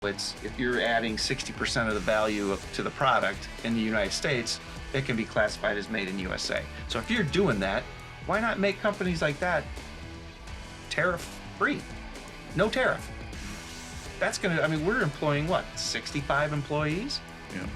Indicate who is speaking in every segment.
Speaker 1: It's if you're adding 60% of the value to the product in the United States, it can be classified as made in USA. So if you're doing that, why not make companies like that tariff free? No tariff. That's gonna, I mean, we're employing what, 65 employees?
Speaker 2: Yeah.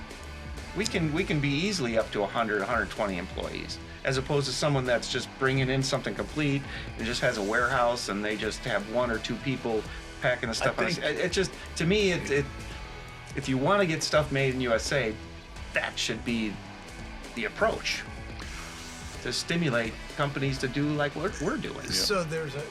Speaker 1: We can be easily up to 100, 120 employees, as opposed to someone that's just bringing in something complete and just has a warehouse and they just have one or two people packing the stuff. It just, to me, if you want to get stuff made in USA, that should be the approach to stimulate companies to do like what we're doing.
Speaker 2: Yeah.
Speaker 3: So there's a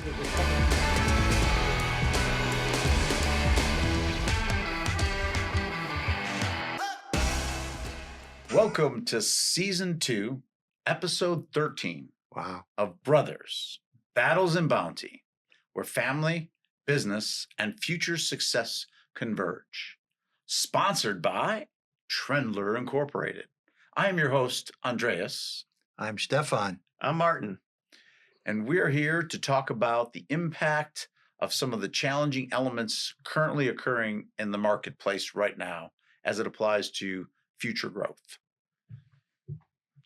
Speaker 2: Welcome to Season 2, Episode 13 of Brothers, Battles and Bounty, where family, business, and future success converge. Sponsored by Trendler Incorporated. I am your host, Andreas.
Speaker 3: I'm Stefan.
Speaker 1: I'm Martin.
Speaker 2: And we're here to talk about the impact of some of the challenging elements currently occurring in the marketplace right now as it applies to future growth.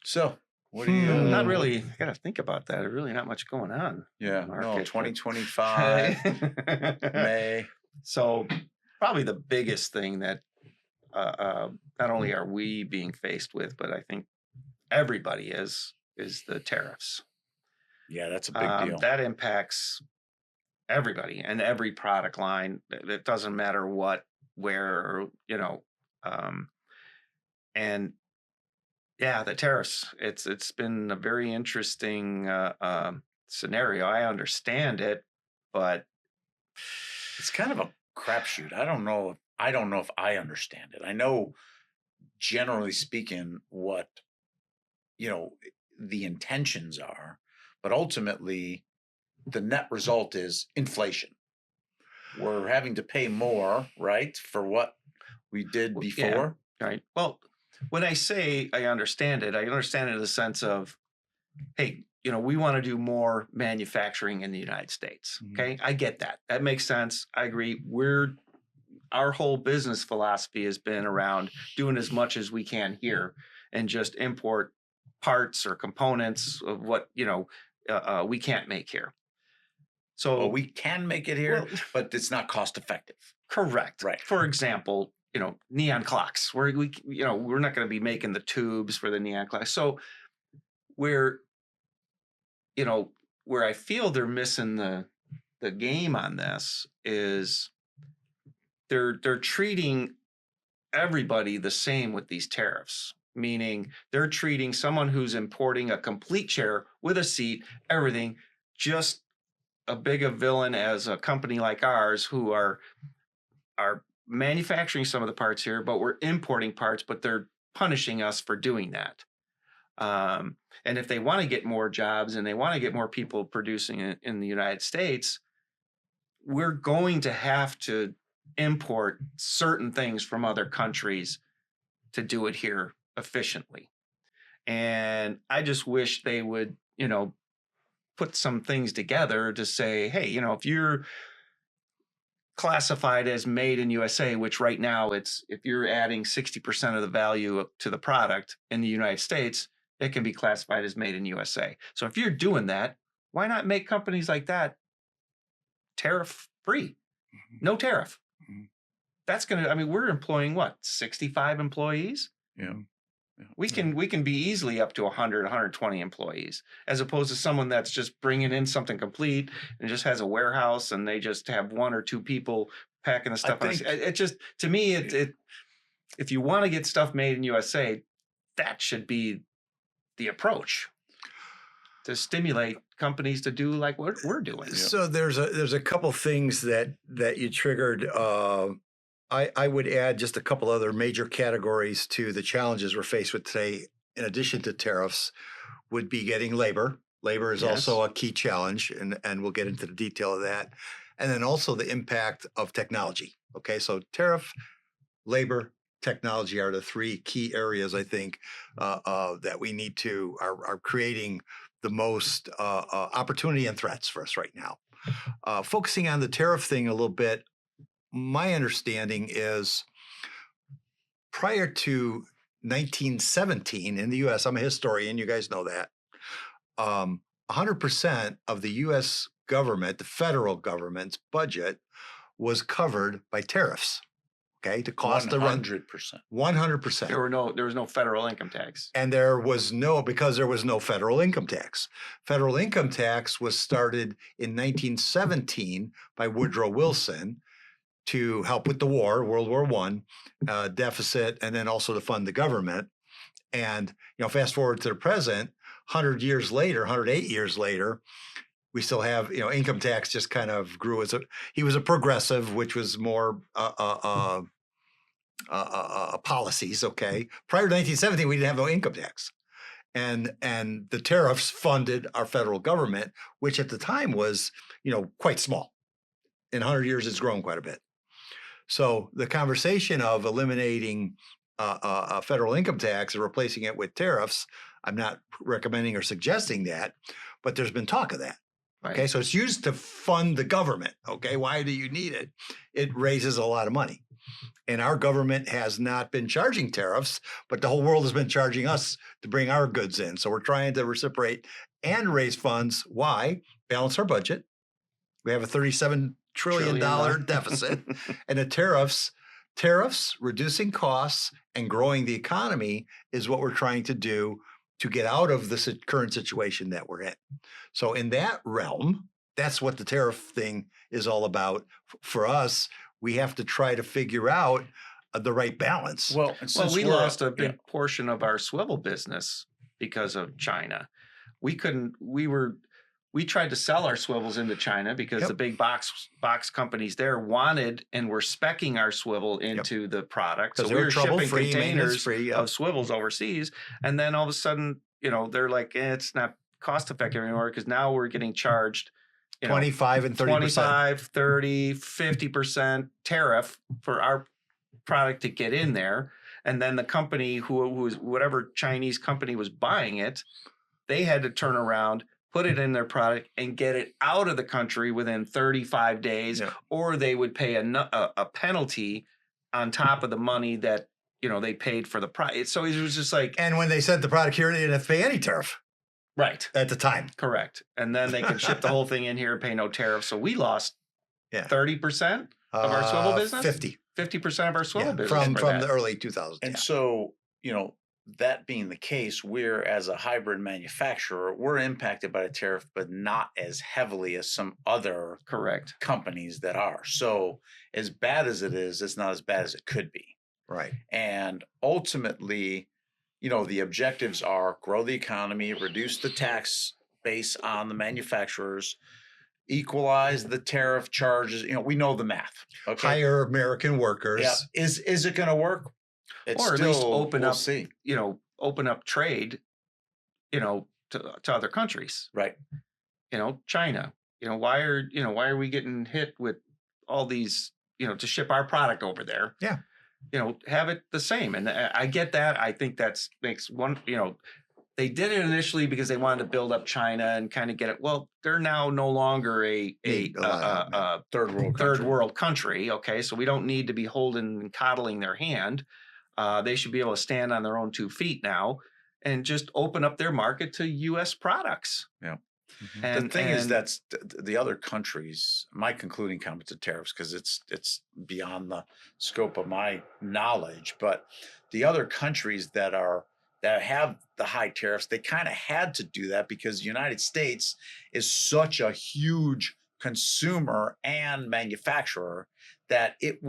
Speaker 2: So, what do you...
Speaker 1: Not really. I got to think about that. There's really not much going on.
Speaker 2: Yeah,
Speaker 1: Market.
Speaker 2: 2025, May.
Speaker 1: So probably the biggest thing that not only are we being faced with, but I think everybody is the tariffs.
Speaker 2: Yeah, that's a big deal.
Speaker 1: That impacts everybody and every product line. It doesn't matter what, where, and yeah, the tariffs. It's been a very interesting scenario. I understand it, but
Speaker 2: it's kind of a crapshoot. I don't know if I understand it. I know, generally speaking, what the intentions are, but ultimately, the net result is inflation. We're having to pay more, right, for what we did before.
Speaker 1: Yeah, right. Well, when I say I understand it in the sense of, hey, we want to do more manufacturing in the United States. Okay. I get that. That makes sense. I agree. Our whole business philosophy has been around doing as much as we can here and just import parts or components of what, we can't make here. So
Speaker 2: we can make it here, but it's not cost effective.
Speaker 1: Correct.
Speaker 2: Right.
Speaker 1: For example, neon clocks. We're not going to be making the tubes for the neon clocks. So where I feel they're missing the game on this is they're treating everybody the same with these tariffs, meaning they're treating someone who's importing a complete chair with a seat, everything, just a big a villain as a company like ours who are manufacturing some of the parts here, but we're importing parts, but they're punishing us for doing that. And if they want to get more jobs and they want to get more people producing it in the United States, we're going to have to import certain things from other countries to do it here efficiently. And I just wish they would, put some things together to say, hey, if you're classified as made in USA, which right now if you're adding 60% of the value to the product in the United States, it can be classified as made in USA. So if you're doing that, why not make companies like that tariff free? No tariff. That's we're employing what, 65 employees?
Speaker 2: Yeah.
Speaker 1: We can be easily up to 100, 120 employees, as opposed to someone that's just bringing in something complete and just has a warehouse and they just have one or two people packing the stuff. It just, to me, if you want to get stuff made in USA, that should be the approach to stimulate companies to do like what we're doing.
Speaker 3: So there's a couple things that you triggered. I would add just a couple other major categories to the challenges we're faced with today. In addition to tariffs, would be getting labor. Labor is also a key challenge, and we'll get into the detail of that. And then also the impact of technology. Okay, so tariff, labor, technology are the three key areas I think that we need to are creating the most opportunity and threats for us right now. Focusing on the tariff thing a little bit. my understanding is prior to 1917 in the U.S., I'm a historian, you guys know that, 100% of the U.S. government, the federal government's budget, was covered by tariffs. Okay, the cost to run
Speaker 2: 100%.
Speaker 3: 100%.
Speaker 1: There was no federal income tax.
Speaker 3: And because there was no federal income tax. Federal income tax was started in 1917 by Woodrow Wilson to help with the war, World War I, deficit, and then also to fund the government. And, fast forward to the present, 108 years later, we still have, income tax just kind of grew he was a progressive, which was more policies. Okay. Prior to 1917, we didn't have no income tax. And the tariffs funded our federal government, which at the time was, quite small. In 100 years, it's grown quite a bit. So the conversation of eliminating a federal income tax and replacing it with tariffs, I'm not recommending or suggesting that, but there's been talk of that.
Speaker 1: Right.
Speaker 3: Okay, so it's used to fund the government. Okay, why do you need it? It raises a lot of money. And our government has not been charging tariffs, but the whole world has been charging us to bring our goods in. So we're trying to reciprocate and raise funds. Why? Balance our budget. We have a $37 trillion deficit. And the tariffs, reducing costs and growing the economy is what we're trying to do to get out of the current situation that we're in. So in that realm, that's what the tariff thing is all about. For us, we have to try to figure out the right balance.
Speaker 1: Well, we lost a big portion of our swivel business because of China. We tried to sell our swivels into China because the big box companies there wanted and were speccing our swivel into the product. So we were shipping containers of swivels overseas. And then all of a sudden, they're like, it's not cost effective anymore because now we're getting charged
Speaker 3: 25 and 30%.
Speaker 1: 25, 30, 50% tariff for our product to get in there. And then the company who was whatever Chinese company was buying it, they had to turn around, put it in their product and get it out of the country within 35 days, or they would pay a penalty on top of the money that, they paid for the price. So it was just like.
Speaker 3: And when they sent the product here, they didn't have to pay any tariff.
Speaker 1: Right.
Speaker 3: At the time.
Speaker 1: Correct. And then they could ship the whole thing in here and pay no tariff. So we lost 30% of our swivel business? 50% of our swivel business.
Speaker 3: From the early 2000s.
Speaker 2: And so, that being the case, we're, as a hybrid manufacturer, we're impacted by the tariff, but not as heavily as some other companies that are. So as bad as it is, it's not as bad as it could be.
Speaker 3: Right.
Speaker 2: And ultimately, the objectives are grow the economy, reduce the tax base on the manufacturers, equalize the tariff charges. We know the math. Okay?
Speaker 3: Hire American workers.
Speaker 2: Yeah. Is it going to work?
Speaker 1: Or at least open up trade, to other countries.
Speaker 2: Right.
Speaker 1: China. Why are we getting hit with all these, to ship our product over there?
Speaker 3: Yeah.
Speaker 1: Have it the same. And I get that. I think makes one, they did it initially because they wanted to build up China and kind of get it. Well, they're now no longer a third world country. Okay. So we don't need to be holding and coddling their hand. They should be able to stand on their own 2 feet now and just open up their market to U.S. products.
Speaker 2: Yeah. Mm-hmm. And the thing is, that's the other countries. My concluding comment to tariffs, because it's beyond the scope of my knowledge, but the other countries that have the high tariffs, they kind of had to do that because the United States is such a huge consumer and manufacturer that it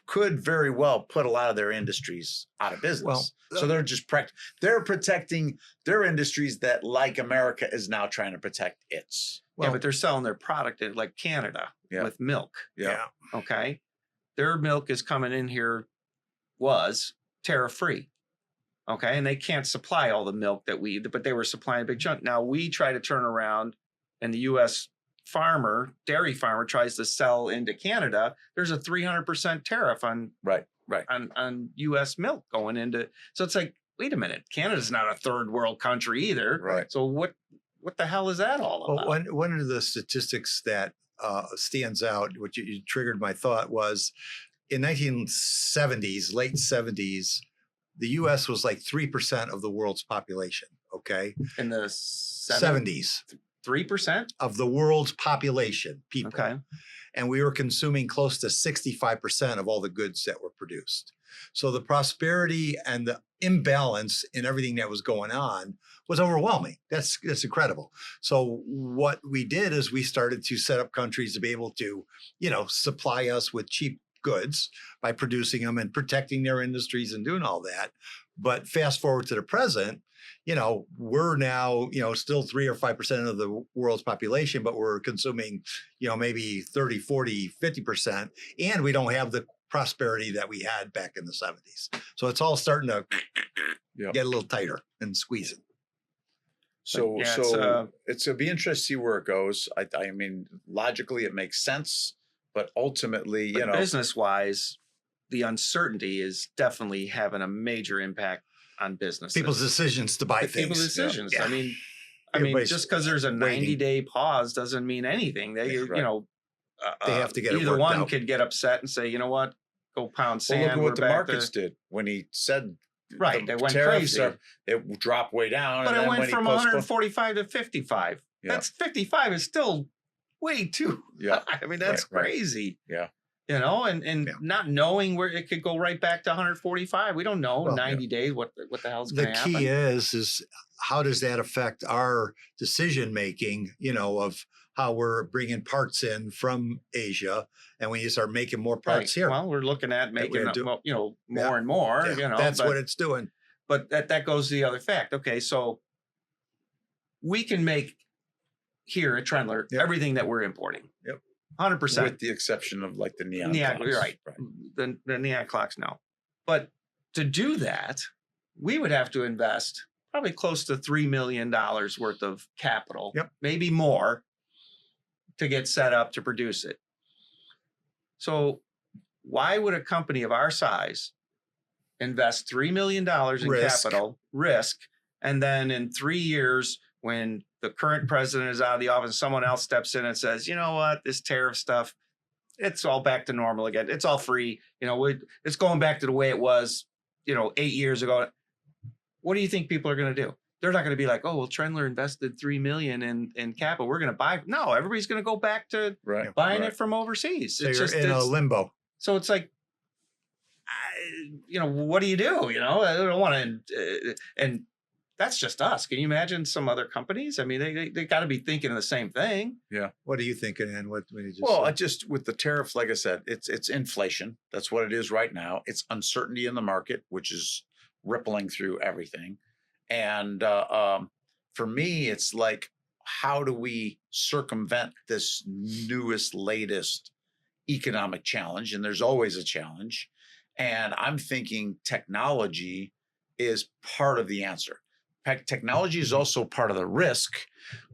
Speaker 2: could very well put a lot of their industries out of business. Well, so they're just they're protecting their industries that, like America, is now trying to protect its.
Speaker 1: Well, but they're selling their product in like Canada with milk.
Speaker 2: Yeah.
Speaker 1: Okay. Their milk is coming in here, was tariff free. Okay. And they can't supply all the milk but they were supplying a big chunk. Now we try to turn around, and the U.S. dairy farmer tries to sell into Canada, there's a 300% tariff on on U.S. milk going into. So it's like, wait a minute, Canada's not a third world country either.
Speaker 2: Right.
Speaker 1: So what the hell is that all about?
Speaker 3: Well, one of the statistics that stands out, what you triggered my thought was in 1970s, late 70s, the U.S. was like 3% of the world's population. Okay,
Speaker 1: In the
Speaker 3: 70s,
Speaker 1: 3%?
Speaker 3: of the world's population, people.
Speaker 1: Okay.
Speaker 3: And we were consuming close to 65% of all the goods that were produced. So the prosperity and the imbalance in everything that was going on was overwhelming. That's incredible. So what we did is we started to set up countries to be able to, supply us with cheap goods by producing them and protecting their industries and doing all that. But fast forward to the present, we're now, still 3 or 5% of the world's population, but we're consuming, maybe 30, 40, 50%. And we don't have the prosperity that we had back in the 70s. So it's all starting to get a little tighter and squeezing.
Speaker 2: So,
Speaker 1: Yeah,
Speaker 2: it'll be interesting to see where it goes. I mean, logically it makes sense, but ultimately,
Speaker 1: business wise, the uncertainty is definitely having a major impact on business.
Speaker 3: People's decisions to buy things.
Speaker 1: People's decisions.
Speaker 3: Yeah.
Speaker 1: I mean,
Speaker 3: Everybody's
Speaker 1: just because there's a
Speaker 3: waiting.
Speaker 1: 90-day pause doesn't mean anything. They,
Speaker 2: right.
Speaker 3: They have to get it
Speaker 1: either
Speaker 3: worked
Speaker 1: one
Speaker 3: out.
Speaker 1: could get upset and say, you know what, go pound
Speaker 2: Well,
Speaker 1: sand.
Speaker 2: look at
Speaker 1: we're
Speaker 2: what the
Speaker 1: back
Speaker 2: markets
Speaker 1: to...
Speaker 2: did when he said
Speaker 1: Right,
Speaker 2: the
Speaker 1: they went
Speaker 2: tariffs
Speaker 1: crazy.
Speaker 2: it dropped way down.
Speaker 1: But
Speaker 2: and
Speaker 1: it
Speaker 2: then
Speaker 1: went
Speaker 2: when
Speaker 1: from
Speaker 2: he postponed,
Speaker 1: 145 to 55.
Speaker 2: Yeah.
Speaker 1: That's 55 is still way too
Speaker 2: Yeah.
Speaker 1: high. I mean, that's
Speaker 2: Right.
Speaker 1: crazy.
Speaker 2: Yeah.
Speaker 1: And not knowing where it could go right back to 145. We don't know 90 days what the hell's going
Speaker 3: The
Speaker 1: to happen.
Speaker 3: key is how does that affect our decision making, of how we're bringing parts in from Asia, and we start making more parts here.
Speaker 1: Well, we're looking at making more and more.
Speaker 3: Yeah, that's what it's doing.
Speaker 1: But that goes to the other fact. Okay, so we can make here at Trendler everything that we're importing.
Speaker 3: Yep.
Speaker 1: 100%.
Speaker 2: with the exception of like the neon clocks.
Speaker 1: You're right. The neon clocks, no. But to do that, we would have to invest probably close to $3 million worth of capital, maybe more, to get set up to produce it. So why would a company of our size invest $3 million in capital, risk, and then in 3 years, when the current president is out of the office, someone else steps in and says, you know what, this tariff stuff, it's all back to normal again. It's all free. It's going back to the way it was, 8 years ago. What do you think people are going to do? They're not going to be like, oh, well, Trendler invested $3 million in capital. We're going to buy. No, everybody's going to go back to buying it from overseas.
Speaker 3: So you're in a limbo.
Speaker 1: So it's like, what do you do? I don't want to, and that's just us. Can you imagine some other companies? I mean, they got to be thinking of the same thing.
Speaker 2: Yeah.
Speaker 3: What are you thinking, Ann? What you just
Speaker 2: Well,
Speaker 3: said?
Speaker 2: I just with the tariffs, like I said, it's inflation. That's what it is right now. It's uncertainty in the market, which is rippling through everything. And for me, it's like, how do we circumvent this newest, latest economic challenge? And there's always a challenge. And I'm thinking technology is part of the answer. In fact, technology is also part of the risk,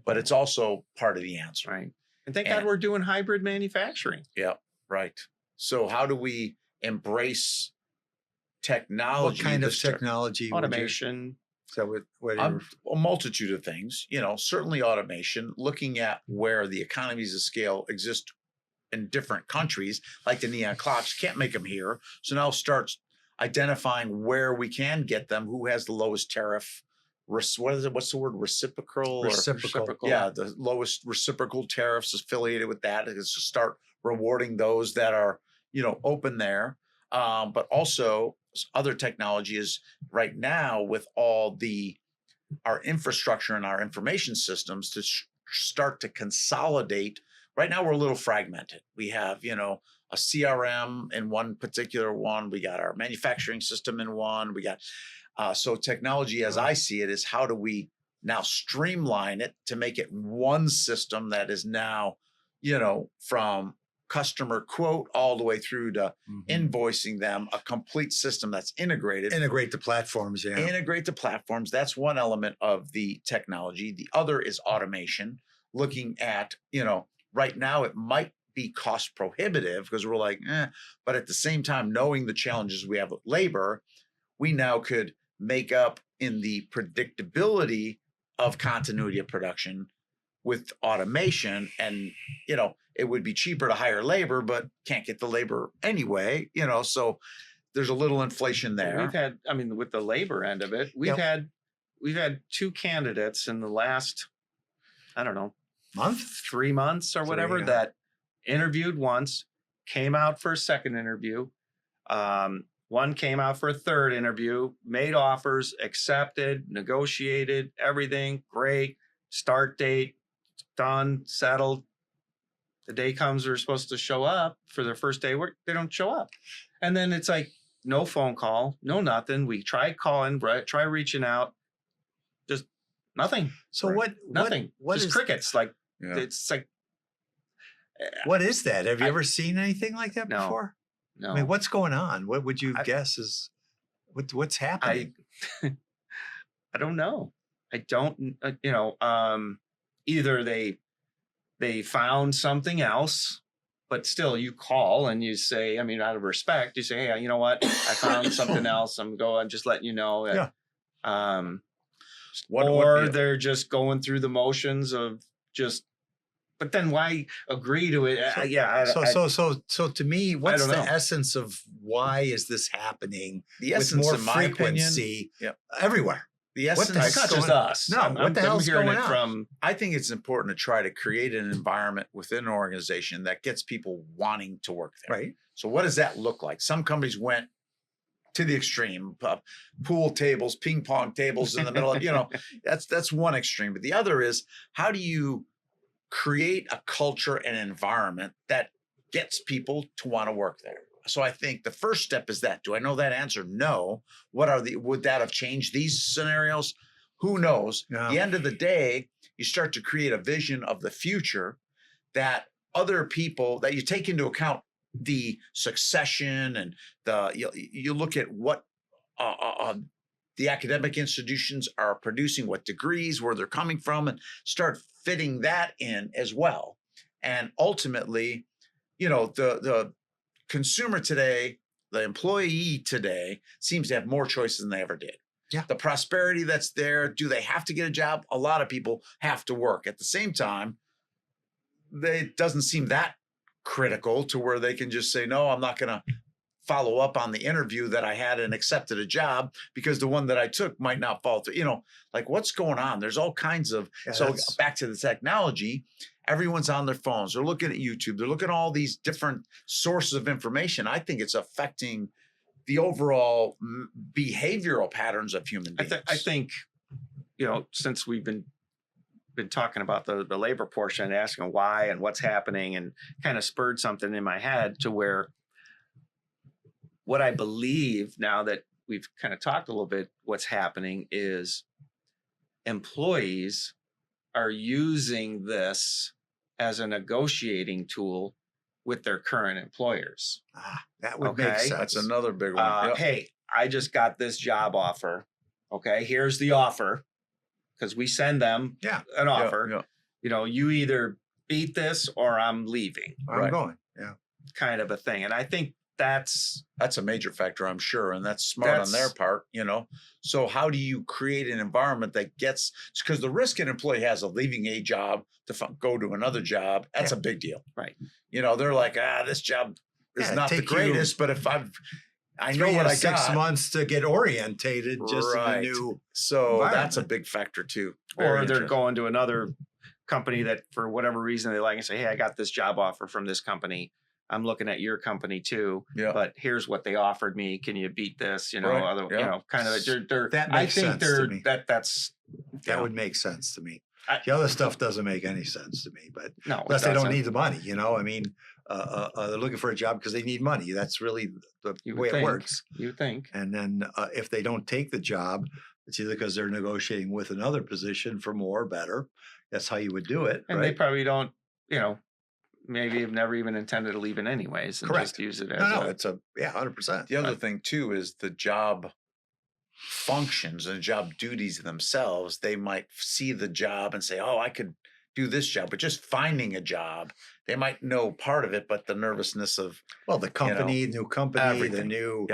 Speaker 2: but it's also part of the answer.
Speaker 1: Right. And thank God we're doing hybrid manufacturing.
Speaker 2: Yeah, right. So how do we embrace technology?
Speaker 3: What kind of technology?
Speaker 1: Automation.
Speaker 3: So
Speaker 2: a multitude of things, certainly automation, looking at where the economies of scale exist in different countries, like the neon clocks, can't make them here. So now starts identifying where we can get them, who has the lowest tariff. What is it? What's the word? Reciprocal. Yeah, the lowest reciprocal tariffs affiliated with that is to start rewarding those that are, open there. But also other technology is right now with all our infrastructure and our information systems to start to consolidate. Right now we're a little fragmented. We have, a CRM in one particular one. We got our manufacturing system in one. We got so technology, as I see it, is how do we now streamline it to make it one system that is now, from customer quote all the way through to invoicing them, a complete system that's integrated.
Speaker 3: Integrate the platforms,
Speaker 2: Integrate the platforms. That's one element of the technology. The other is automation, looking at, right now it might be cost prohibitive because we're like, but at the same time, knowing the challenges we have with labor, we now could make up in the predictability of continuity of production with automation. And, it would be cheaper to hire labor, but can't get the labor anyway, so there's a little inflation there.
Speaker 1: We've had, I mean, with the labor end of it, we've had 2 candidates in the last, I don't know, 3 months or whatever that interviewed once, came out for a second interview. One came out for a third interview, made offers, accepted, negotiated, everything great. Start date, done, settled. The day comes, they're supposed to show up for their first day work. They don't show up. And then it's like, no phone call, no nothing. We tried calling, try reaching out, just nothing.
Speaker 3: So
Speaker 1: nothing.
Speaker 3: What
Speaker 1: just
Speaker 3: is
Speaker 1: crickets. Like, it's like,
Speaker 3: what is that? Have you ever seen anything like that before?
Speaker 1: No.
Speaker 3: I mean, what's going on? What would you guess is what's happening?
Speaker 1: I don't know. I don't, either they found something else, but still you call and you say, I mean, out of respect, you say, hey, you know what? I found something else. I'm just letting you know that, they're just going through the motions of just, but then why agree to it?
Speaker 3: So to me, what's the essence of why is this happening?
Speaker 2: The essence,
Speaker 3: with more
Speaker 2: in my
Speaker 3: frequency everywhere.
Speaker 2: The essence,
Speaker 1: it's not just us.
Speaker 3: No, what the hell's going on?
Speaker 1: From,
Speaker 2: I think it's important to try to create an environment within an organization that gets people wanting to work there.
Speaker 3: Right.
Speaker 2: So what does that look like? Some companies went to the extreme, pool tables, ping pong tables in the middle of, that's one extreme. But the other is, how do you create a culture and environment that gets people to want to work there? So I think the first step is that. Do I know that answer? No. Would that have changed these scenarios? Who knows?
Speaker 3: Yeah.
Speaker 2: At the end of the day, you start to create a vision of the future that other people, that you take into account the succession and you look at what the academic institutions are producing, what degrees, where they're coming from, and start fitting that in as well. And ultimately, the consumer today, the employee today, seems to have more choices than they ever did.
Speaker 3: Yeah.
Speaker 2: The prosperity that's there, do they have to get a job? A lot of people have to work. At the same time, it doesn't seem that critical to where they can just say, no, I'm not going to follow up on the interview that I had and accepted a job because the one that I took might not fall through. Like, what's going on? There's all kinds of, back to the technology, everyone's on their phones. They're looking at YouTube. They're looking at all these different sources of information. I think it's affecting the overall behavioral patterns of human beings.
Speaker 1: I think, since we've been talking about the labor portion and asking why and what's happening, and kind of spurred something in my head to where what I believe now that we've kind of talked a little bit, what's happening is employees are using this as a negotiating tool with their current employers.
Speaker 3: That would make sense.
Speaker 2: That's another big one.
Speaker 1: Hey, I just got this job offer. Okay, here's the offer, because we send them an offer. You either beat this or I'm leaving.
Speaker 3: I'm going. Yeah,
Speaker 1: kind of a thing. And I think that's
Speaker 2: a major factor, I'm sure, and that's smart on their part. So how do you create an environment that gets, because the risk an employee has of leaving a job to go to another job, that's a big deal,
Speaker 1: right?
Speaker 2: They're like, this job is not the greatest, but if I know what I got.
Speaker 3: 6 months to get orientated just in a new
Speaker 2: that's a big factor too.
Speaker 1: Or they're going to another company that for whatever reason they like and say, hey, I got this job offer from this company. I'm looking at your company too, but here's what they offered me. Can you beat this? Kind of.
Speaker 3: That makes sense to me.
Speaker 1: That
Speaker 3: would make sense to me. The other stuff doesn't make any sense to me, but
Speaker 1: no,
Speaker 3: unless they don't need the money, I mean, they're looking for a job because they need money. That's really the way it works.
Speaker 1: You think.
Speaker 3: And then if they don't take the job, it's either because they're negotiating with another position for more or better. That's how you would do it.
Speaker 1: And they probably don't, maybe have never even intended to leave it anyways, and just use it as
Speaker 3: it's 100%.
Speaker 2: The other thing too is the job functions and job duties themselves. They might see the job and say, oh, I could do this job, but just finding a job, they might know part of it, but the nervousness of
Speaker 3: the company, new company,
Speaker 2: everything.
Speaker 3: the new,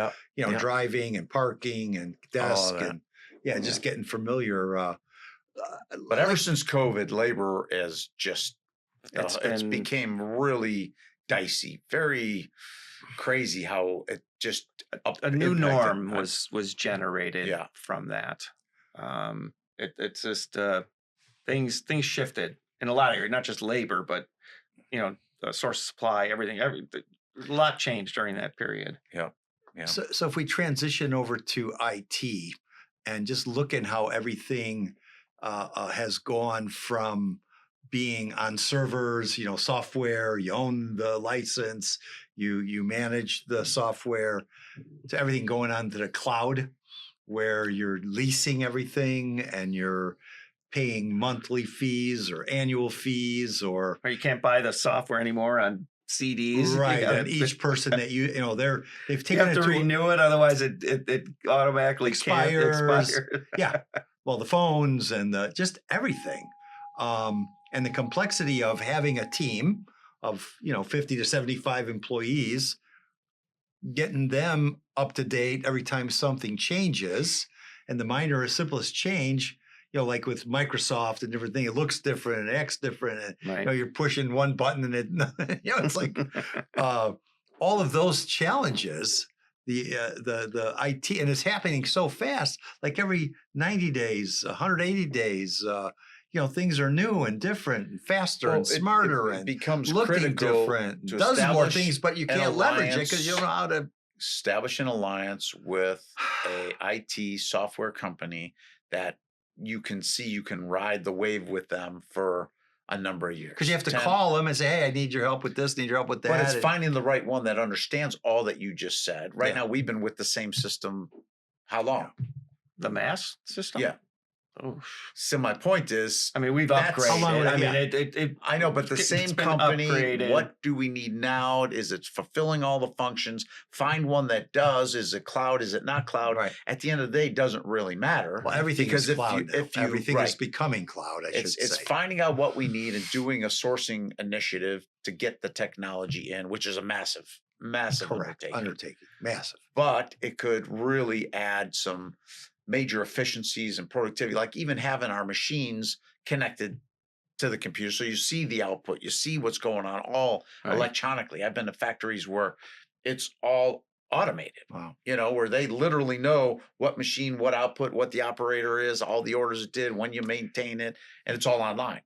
Speaker 3: driving and parking and desk and just getting familiar.
Speaker 2: But ever since COVID, labor is just It's became really dicey, very crazy how it just
Speaker 1: a new
Speaker 2: impacted.
Speaker 1: norm was generated
Speaker 2: Yeah.
Speaker 1: from that. It's just things shifted in a lot of areas, not just labor, but the source of supply, everything. A lot changed during that period.
Speaker 2: Yeah. Yeah.
Speaker 3: So if we transition over to IT and just look at how everything has gone from being on servers, software, you own the license, you manage the software, to everything going on to the cloud, where you're leasing everything and you're paying monthly fees or annual fees, or
Speaker 1: you can't buy the software anymore on CDs,
Speaker 3: right? And each person that they've
Speaker 1: you
Speaker 3: taken
Speaker 1: have
Speaker 3: it
Speaker 1: to renew it, otherwise it automatically
Speaker 3: expires. Yeah, well, the phones and just everything, and the complexity of having a team of 50 to 75 employees, getting them up to date every time something changes, and the minor or simplest change. Like with Microsoft and different things, it looks different and acts different. And
Speaker 1: right.
Speaker 3: You're pushing one button and it, it's like all of those challenges. The IT, and it's happening so fast. Like every 90 days, 180 days, things are new and different and faster and smarter
Speaker 2: it
Speaker 3: and
Speaker 2: becomes
Speaker 3: looking
Speaker 2: critical
Speaker 3: different.
Speaker 2: to
Speaker 3: Does more
Speaker 2: establish
Speaker 3: things, but you
Speaker 2: an
Speaker 3: can't leverage it
Speaker 2: alliance.
Speaker 3: because you don't know how to
Speaker 2: Establish an alliance with a IT software company that you can ride the wave with them for a number of years.
Speaker 3: Because you have to call them and say, hey, I need your help with this, need your help with that.
Speaker 2: But it's finding the right one that understands all that you just said. Right now, we've been with the same system how long?
Speaker 1: The MAS system?
Speaker 2: Yeah.
Speaker 1: Oh.
Speaker 2: So my point is,
Speaker 1: I mean, we've upgraded.
Speaker 2: I know, but the same company, upgraded. What do we need now? Is it fulfilling all the functions? Find one that does. Is it cloud? Is it not cloud?
Speaker 3: Right.
Speaker 2: At the end of the day, it doesn't really matter.
Speaker 3: Well, everything is cloud now. Everything is becoming cloud, I should say.
Speaker 2: It's finding out what we need and doing a sourcing initiative to get the technology in, which is a massive undertaking.
Speaker 3: Massive.
Speaker 2: But it could really add some major efficiencies and productivity, like even having our machines connected to the computer. So you see the output, you see what's going on all electronically. I've been to factories where it's all automated, where they literally know what machine, what output, what the operator is, all the orders it did, when you maintain it, and it's all online.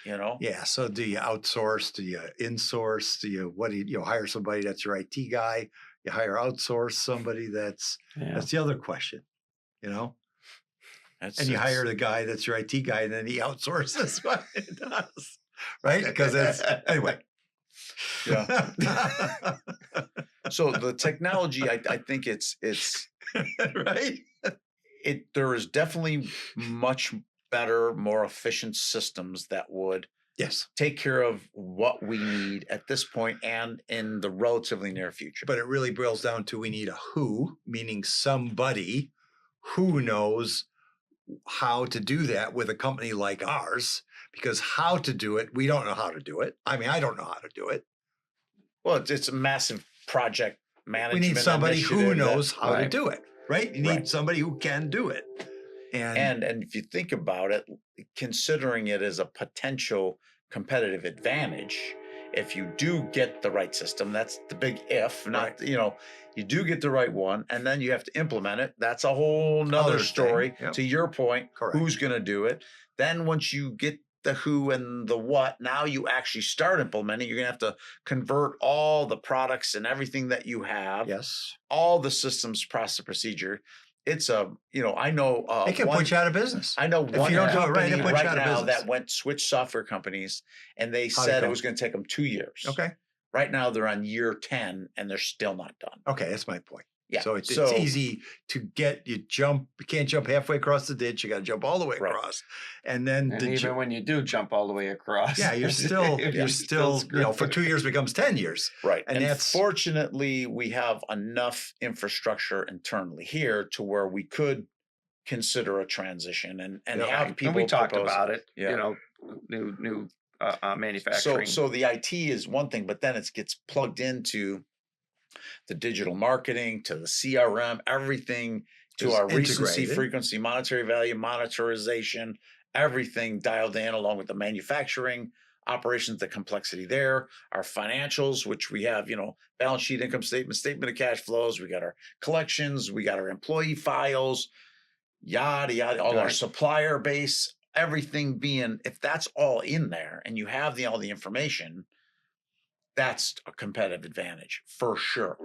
Speaker 3: Yeah. So do you outsource? Do you insource? Do you hire somebody that's your IT guy? You hire outsource somebody that's the other question. And you hire the guy that's your IT guy, and then he outsources what it does, right? Because it's anyway.
Speaker 2: Yeah. So the technology, I think it's
Speaker 3: right.
Speaker 2: There is definitely much better, more efficient systems that would take care of what we need at this point and in the relatively near future.
Speaker 3: But it really boils down to we need a who, meaning somebody who knows how to do that with a company like ours, because how to do it, we don't know how to do it. I mean, I don't know how to do it.
Speaker 2: Well, it's a massive project management.
Speaker 3: We need somebody who knows how to do it, right? You need somebody who can do it.
Speaker 2: And if you think about it, considering it as a potential competitive advantage, if you do get the right system, that's the big if, not, you do get the right one, and then you have to implement it. That's a whole nother story. Yep. To your point, who's going to do it? Then once you get the who and the what, now you actually start implementing. You're going to have to convert all the products and everything that you have.
Speaker 3: Yes.
Speaker 2: All the systems, process, procedure. It's I know
Speaker 3: it can put you out of business.
Speaker 2: I know one company right now that switched software companies, and they said it was going to take them 2 years.
Speaker 3: Okay.
Speaker 2: Right now they're on year 10 and they're still not done.
Speaker 3: Okay, that's my point.
Speaker 2: Yeah.
Speaker 3: So it's easy to you can't jump halfway across the ditch. You got to jump all the way across. And then
Speaker 1: even when you do jump all the way across.
Speaker 3: Yeah, you're still for 2 years becomes 10 years.
Speaker 2: Right. And fortunately we have enough infrastructure internally here to where we could consider a transition and have people.
Speaker 1: And we talked about it.
Speaker 2: Yeah.
Speaker 1: New manufacturing.
Speaker 2: So the IT is one thing, but then it gets plugged into the digital marketing, to the CRM, everything, to our recency, frequency, monetary value, monetization, everything dialed in along with the manufacturing operations, the complexity there, our financials, which we have, balance sheet, income statement, statement of cash flows. We got our collections, we got our employee files, yada, yada, all our
Speaker 1: Right.
Speaker 2: supplier base, everything being, if that's all in there and you have all the information, that's a competitive advantage for sure.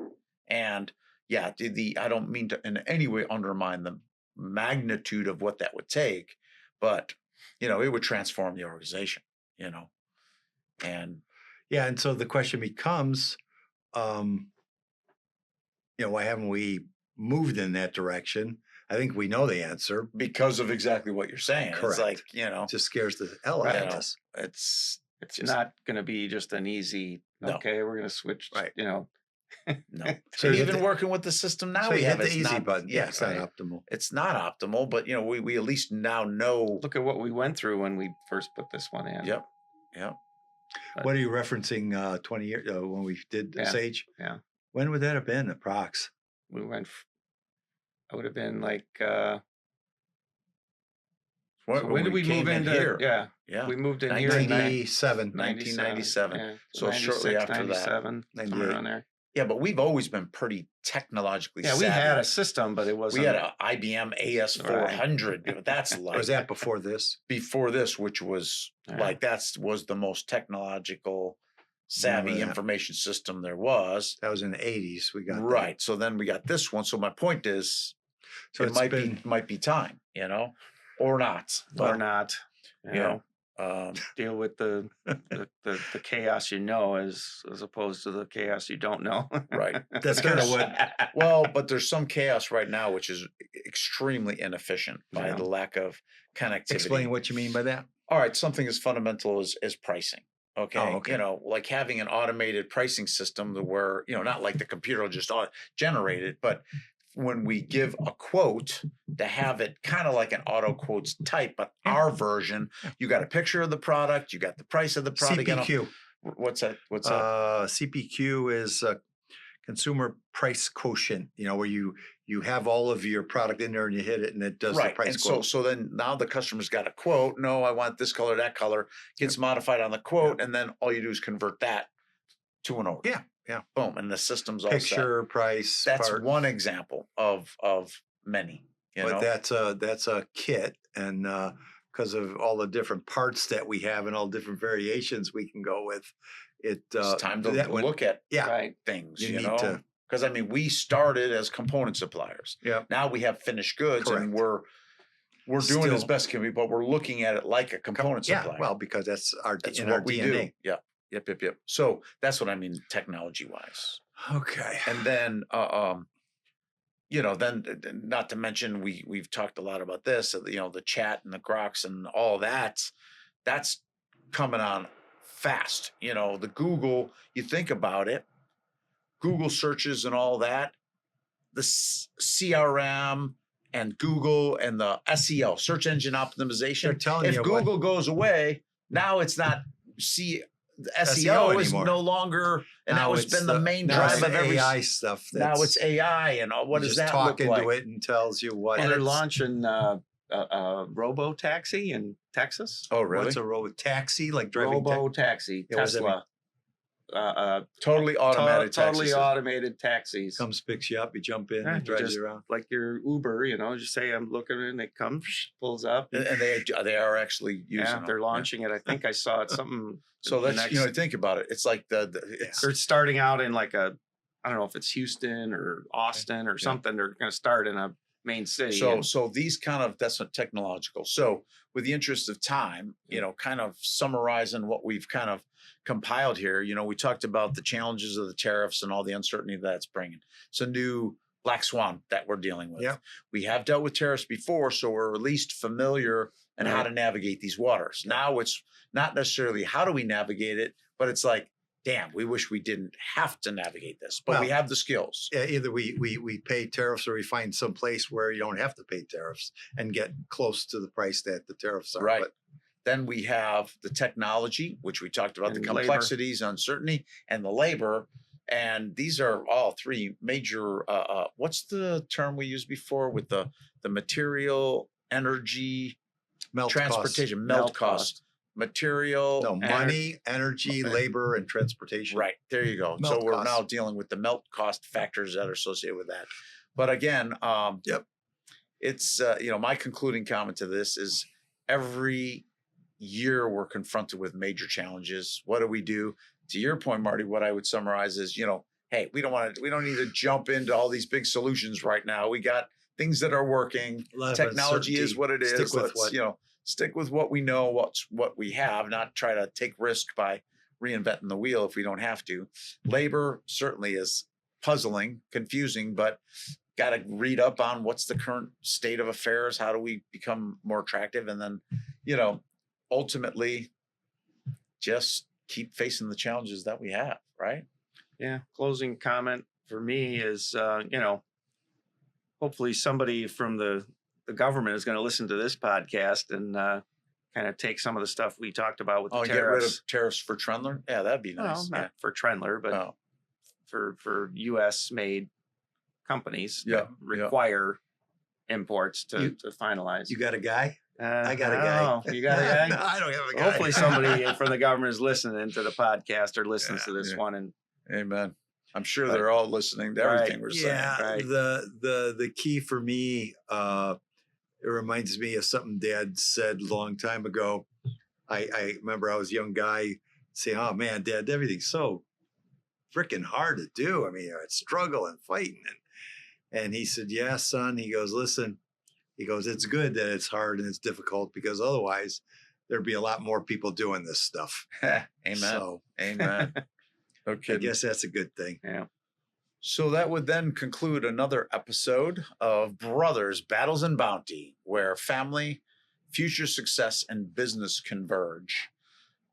Speaker 2: And yeah, I don't mean to in any way undermine the magnitude of what that would take, but it would transform the organization, and
Speaker 3: Yeah, and so the question becomes, why haven't we moved in that direction? I think we know the answer.
Speaker 2: because of exactly what you're saying.
Speaker 3: Correct.
Speaker 2: It's like,
Speaker 3: It just scares the hell
Speaker 1: Right.
Speaker 3: out of us.
Speaker 2: it's
Speaker 1: It's
Speaker 2: just
Speaker 1: not going to be just an easy,
Speaker 2: No.
Speaker 1: okay, we're going to switch,
Speaker 3: Right.
Speaker 2: no.
Speaker 3: So
Speaker 2: And
Speaker 3: you hit
Speaker 2: even
Speaker 3: the-
Speaker 2: working with the system now,
Speaker 3: So
Speaker 2: we
Speaker 3: you
Speaker 2: have
Speaker 3: hit the
Speaker 2: it's
Speaker 3: easy
Speaker 2: not,
Speaker 3: button.
Speaker 2: Yeah,
Speaker 3: It's
Speaker 2: right.
Speaker 3: not optimal.
Speaker 2: It's not optimal, but we at least now know.
Speaker 1: Look at what we went through when we first put this one in.
Speaker 2: Yep.
Speaker 3: What are you referencing? 20 years when we did
Speaker 1: Yeah.
Speaker 3: Sage?
Speaker 1: Yeah.
Speaker 3: When would that have been? Approx.
Speaker 1: We went, I would have been like, when did we move into
Speaker 2: here?
Speaker 1: Yeah. We moved in here in
Speaker 3: 97.
Speaker 2: 1997.
Speaker 1: Yeah.
Speaker 2: So shortly after that.
Speaker 1: 97, somewhere
Speaker 3: 98.
Speaker 1: around there.
Speaker 2: Yeah, but we've always been pretty technologically
Speaker 1: Yeah,
Speaker 2: savvy.
Speaker 1: we had a system, but it wasn't.
Speaker 2: We had an IBM AS400. That's like
Speaker 3: Was that before this?
Speaker 2: before this, which was
Speaker 1: Yeah.
Speaker 2: like was the most technological savvy
Speaker 3: Remember that.
Speaker 2: information system there was.
Speaker 3: That was in the 80s. We got that.
Speaker 2: Right. So then we got this one. So my point is,
Speaker 3: So
Speaker 2: it
Speaker 3: it's
Speaker 2: might be time, or not.
Speaker 1: or
Speaker 2: But,
Speaker 1: not. You
Speaker 2: Yeah.
Speaker 1: know,
Speaker 2: um,
Speaker 1: deal with the chaos as opposed to the chaos you don't know.
Speaker 2: right.
Speaker 3: That's kind of what.
Speaker 2: Well, but there's some chaos right now, which is extremely inefficient by
Speaker 1: Yeah.
Speaker 2: the lack of connectivity.
Speaker 3: Explain what you mean by that.
Speaker 2: All right, something as fundamental as pricing. Okay.
Speaker 3: Oh, okay.
Speaker 2: Like having an automated pricing system where, not like the computer will just generate it, but when we give a quote, to have it kind of like an auto quotes type, but our version, you got a picture of the product, you got the price of the product.
Speaker 3: CPQ.
Speaker 2: What's that?
Speaker 3: CPQ is consumer price quotient. Where you have all of your product in there and you hit it and it does the
Speaker 2: Right.
Speaker 3: price
Speaker 2: And
Speaker 3: quote.
Speaker 2: so then now the customer's got a quote. No, I want this color, that color. Gets modified on the quote, and then all you do is convert that to an order.
Speaker 3: Yeah.
Speaker 2: Boom, and the system's all set.
Speaker 3: Picture, price,
Speaker 2: That's
Speaker 3: part.
Speaker 2: one example of many.
Speaker 3: But that's a kit, and because of all the different parts that we have and all different variations we can go with,
Speaker 2: it's time to look at
Speaker 3: Yeah.
Speaker 1: Right.
Speaker 2: things.
Speaker 3: You
Speaker 2: You
Speaker 3: need
Speaker 2: know,
Speaker 3: to-
Speaker 2: because we started as component suppliers.
Speaker 3: Yeah.
Speaker 2: Now we have finished goods, and
Speaker 3: Correct.
Speaker 2: we're doing as
Speaker 3: Still-
Speaker 2: best can be, but we're looking at it like a component
Speaker 3: Yeah.
Speaker 2: supplier.
Speaker 3: Well, because that's
Speaker 2: that's
Speaker 3: in
Speaker 2: what
Speaker 3: our
Speaker 2: we
Speaker 3: DNA.
Speaker 2: do. Yeah. Yep. So that's what I mean, technology wise.
Speaker 3: Okay.
Speaker 2: And then, then not to mention we've talked a lot about this. The chat and the Groks and all that. That's coming on fast. The Google. You think about it, Google searches and all that. The CRM and Google and the SEO, search engine
Speaker 3: They're
Speaker 2: optimization.
Speaker 3: telling
Speaker 2: If
Speaker 3: you
Speaker 2: Google goes away, now it's not the SEO is
Speaker 3: anymore.
Speaker 2: no longer, and
Speaker 3: Now
Speaker 2: that has
Speaker 3: it's
Speaker 2: been the main
Speaker 3: now
Speaker 2: drive
Speaker 3: it's
Speaker 2: of every.
Speaker 3: AI stuff.
Speaker 2: Now it's AI, and what
Speaker 3: you
Speaker 2: does
Speaker 3: just
Speaker 2: that
Speaker 3: talk
Speaker 2: look
Speaker 3: into
Speaker 2: like?
Speaker 3: it and tells you what.
Speaker 1: Well, they're
Speaker 3: it's-
Speaker 1: launching robo taxi in Texas.
Speaker 2: Oh, really?
Speaker 3: What's a robot taxi like driving?
Speaker 1: Robo taxi,
Speaker 3: Yeah, what does that mean?
Speaker 1: Tesla.
Speaker 2: Totally automatic
Speaker 1: Totally
Speaker 2: taxis.
Speaker 1: automated taxis.
Speaker 3: Comes, picks you up, you jump in,
Speaker 1: Yeah,
Speaker 3: and
Speaker 1: you
Speaker 3: drives
Speaker 1: just-
Speaker 3: you around.
Speaker 1: Like your Uber, just say I'm looking and it comes, pulls up.
Speaker 2: And they are actually using.
Speaker 1: Yeah,
Speaker 2: them.
Speaker 1: they're launching it. I think I saw it something.
Speaker 2: So that's
Speaker 1: next-
Speaker 2: think about it. It's like it's
Speaker 1: They're starting out in like I don't know if it's Houston or Austin or something. They're going to start in a main city.
Speaker 2: so these that's what technological. So with the interest of time, kind of summarizing what we've kind of compiled here. We talked about the challenges of the tariffs and all the uncertainty that's bringing. It's a new black swan that we're dealing with.
Speaker 3: Yeah.
Speaker 2: We have dealt with tariffs before, so we're at least familiar in how to navigate these waters. Now it's not necessarily how do we navigate it, but it's like, damn, we wish we didn't have to navigate this, but we
Speaker 3: Well,
Speaker 2: have the skills.
Speaker 3: Yeah, either we pay tariffs or we find some place where you don't have to pay tariffs and get close to the price that the tariffs are.
Speaker 2: Right.
Speaker 3: But
Speaker 2: Then we have the technology, which we talked about,
Speaker 1: And
Speaker 2: the
Speaker 1: labor.
Speaker 2: complexities, uncertainty, and the labor. And these are all three major. What's the term we used before with the material, energy,
Speaker 3: melt
Speaker 2: transportation,
Speaker 1: Melt
Speaker 2: melt cost, material.
Speaker 3: No, money, energy, labor, and transportation.
Speaker 2: Right. There you go.
Speaker 3: Melt
Speaker 2: so we're
Speaker 3: costs.
Speaker 2: now dealing with the melt cost factors that are associated with that. But again, it's, my concluding comment to this is every year we're confronted with major challenges. What do we do? To your point, Marty, what I would summarize is, hey, we don't need to jump into all these big solutions right now. We got things that are working. Technology is what it is. Stick with what we know, what we have, not try to take risk by reinventing the wheel if we don't have to. Labor certainly is puzzling, confusing, but got to read up on what's the current state of affairs. How do we become more attractive? And then, ultimately just keep facing the challenges that we have, right?
Speaker 1: Yeah. Closing comment for me is, hopefully somebody from the government is going to listen to this podcast and kind of take some of the stuff we talked about with the tariffs.
Speaker 2: Get rid of tariffs for Trendler? Yeah, that'd be nice.
Speaker 1: Not for Trendler, but for U.S. made companies that require imports to finalize.
Speaker 3: You got a guy?
Speaker 1: I got a guy. You got a guy?
Speaker 3: No, I don't have a guy.
Speaker 1: Hopefully somebody from the government is listening to the podcast or listens to this one. And
Speaker 2: amen. I'm sure they're all listening to everything we're saying.
Speaker 3: Yeah,
Speaker 1: right.
Speaker 3: The key for me, it reminds me of something Dad said a long time ago. I remember I was a young guy saying, "Oh man, Dad, everything's so freaking hard to do. I mean, it's struggle and fighting." And he said, "Yeah, son." He goes, "Listen." He goes, "It's good that it's hard and it's difficult because otherwise there'd be a lot more people doing this stuff."
Speaker 2: Amen.
Speaker 3: So,
Speaker 2: amen. Okay.
Speaker 3: I guess that's a good thing.
Speaker 1: Yeah.
Speaker 2: So that would then conclude another episode of Brothers, Battles and Bounty, where family, future success, and business converge.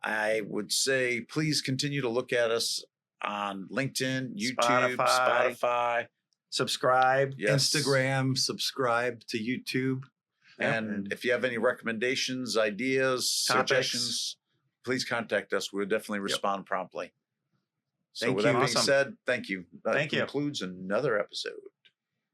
Speaker 2: I would say please continue to look at us on LinkedIn, YouTube, Spotify.
Speaker 1: Subscribe.
Speaker 2: Yes.
Speaker 3: Instagram, subscribe to YouTube.
Speaker 2: And if you have any recommendations, ideas,
Speaker 1: Topics,
Speaker 2: suggestions, please contact us. We'll definitely respond promptly. So
Speaker 3: Thank
Speaker 2: with
Speaker 3: you.
Speaker 2: that being
Speaker 1: Awesome.
Speaker 2: said, thank you. That
Speaker 1: Thank you.
Speaker 2: concludes another episode.